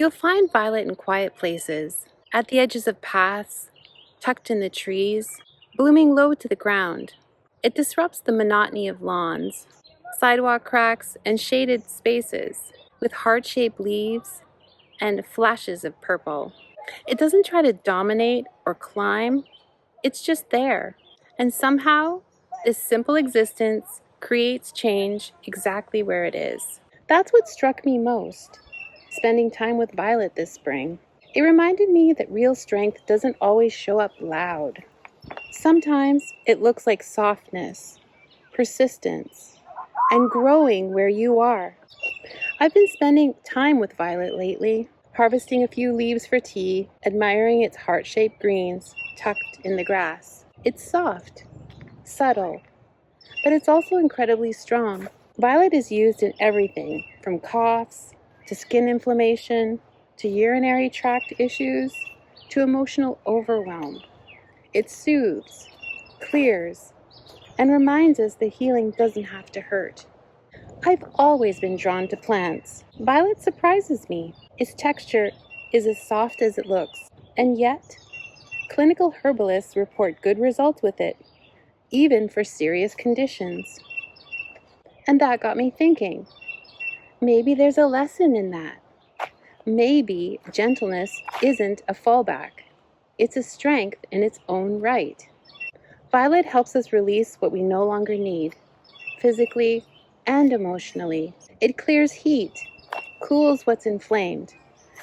You'll find violet in quiet places, at the edges of paths, tucked in the trees, blooming low to the ground. It disrupts the monotony of lawns, sidewalk cracks, and shaded spaces with heart-shaped leaves and flashes of purple. It doesn't try to dominate or climb, it's just there. And somehow, this simple existence creates change exactly where it is. That's what struck me most, spending time with Violet this spring. It reminded me that real strength doesn't always show up loud. Sometimes it looks like softness, persistence, and growing where you are. I've been spending time with Violet lately, harvesting a few leaves for tea, admiring its heart-shaped greens tucked in the grass. It's soft, subtle, but it's also incredibly strong. Violet is used in everything from coughs to skin inflammation to urinary tract issues to emotional overwhelm. It soothes, clears, and reminds us that healing doesn't have to hurt. I've always been drawn to plants. Violet surprises me. Its texture is as soft as it looks, and yet, clinical herbalists report good results with it, even for serious conditions. And that got me thinking, maybe there's a lesson in that. Maybe gentleness isn't a fallback. It's a strength in its own right. Violet helps us release what we no longer need, physically and emotionally. It clears heat, cools what's inflamed,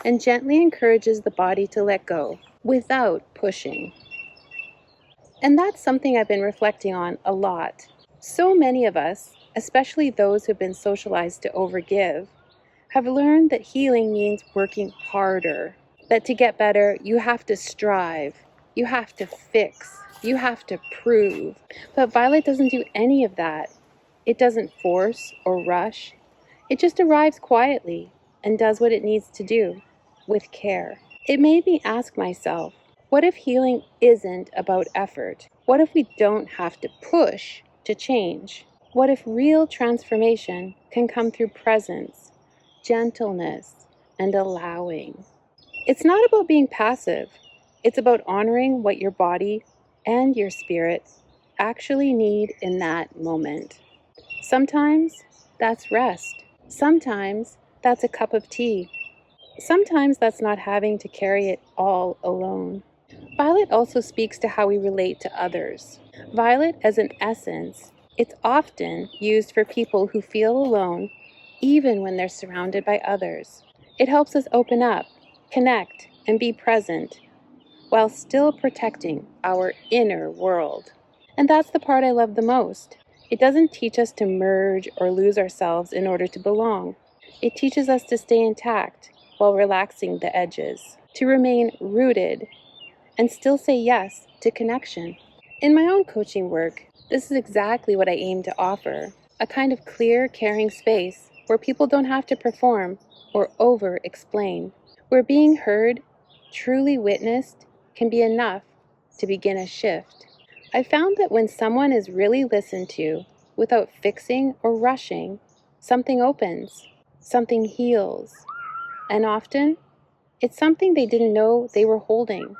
and gently encourages the body to let go without pushing. And that's something I've been reflecting on a lot. So many of us, especially those who've been socialized to overgive, have learned that healing means working harder, that to get better, you have to strive, you have to fix, you have to prove. But Violet doesn't do any of that. It doesn't force or rush. It just arrives quietly and does what it needs to do, with care. It made me ask myself, what if healing isn't about effort? What if we don't have to push to change? What if real transformation can come through presence, gentleness, and allowing? It's not about being passive. It's about honoring what your body and your spirit actually need in that moment. Sometimes that's rest. Sometimes that's a cup of tea. Sometimes that's not having to carry it all alone. Violet also speaks to how we relate to others. Violet as an essence, it's often used for people who feel alone even when they're surrounded by others. It helps us open up, connect, and be present while still protecting our inner world. And that's the part I love the most. It doesn't teach us to merge or lose ourselves in order to belong. It teaches us to stay intact while relaxing the edges, to remain rooted and still say yes to connection. In my own coaching work, this is exactly what I aim to offer, a kind of clear, caring space where people don't have to perform or over-explain, where being heard, truly witnessed, can be enough to begin a shift. I found that when someone is really listened to, without fixing or rushing, something opens, something heals, and often, it's something they didn't know they were holding.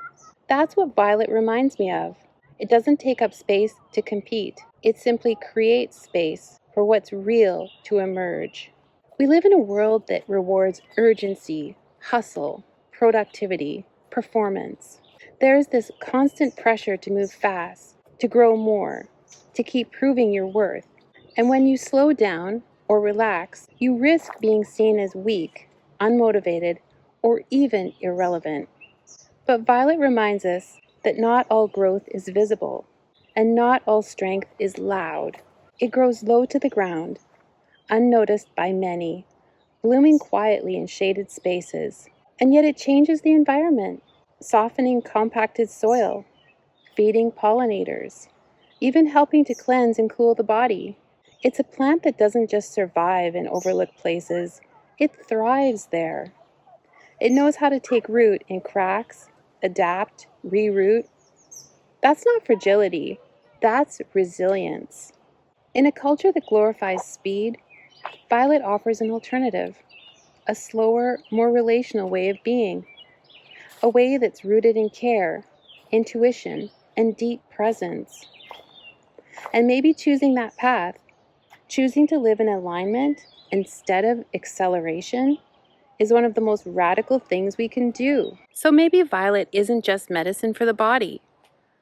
That's what Violet reminds me of. It doesn't take up space to compete. It simply creates space for what's real to emerge. We live in a world that rewards urgency, hustle, productivity, performance. There is this constant pressure to move fast, to grow more, to keep proving your worth. And when you slow down or relax, you risk being seen as weak, unmotivated, or even irrelevant. But Violet reminds us that not all growth is visible, and not all strength is loud. It grows low to the ground, unnoticed by many, blooming quietly in shaded spaces. And yet it changes the environment, softening compacted soil, feeding pollinators, even helping to cleanse and cool the body. It's a plant that doesn't just survive in overlooked places, it thrives there. It knows how to take root in cracks, adapt, reroot. That's not fragility, that's resilience. In a culture that glorifies speed, Violet offers an alternative, a slower, more relational way of being, a way that's rooted in care, intuition, and deep presence. And maybe choosing that path, choosing to live in alignment instead of acceleration, is one of the most radical things we can do. So maybe violet isn't just medicine for the body.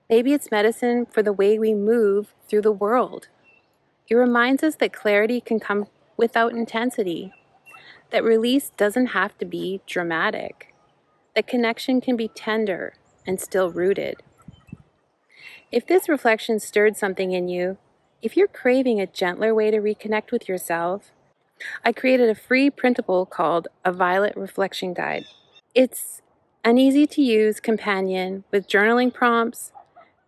Maybe it's medicine for the way we move through the world. It reminds us that clarity can come without intensity, that release doesn't have to be dramatic, that connection can be tender and still rooted. If this reflection stirred something in you, if you're craving a gentler way to reconnect with yourself, I created a free printable called A Violet Reflection Guide. It's an easy-to-use companion with journaling prompts,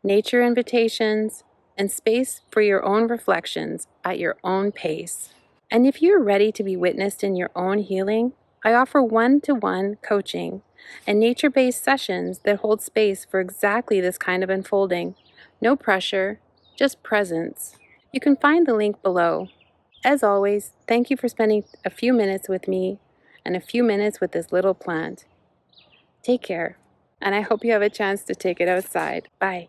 nature invitations, and space for your own reflections at your own pace. And if you're ready to be witnessed in your own healing, I offer one-to-one coaching and nature-based sessions that hold space for exactly this kind of unfolding. No pressure, just presence. You can find the link below. As always, thank you for spending a few minutes with me and a few minutes with this little plant. Take care, and I hope you have a chance to take it outside. Bye.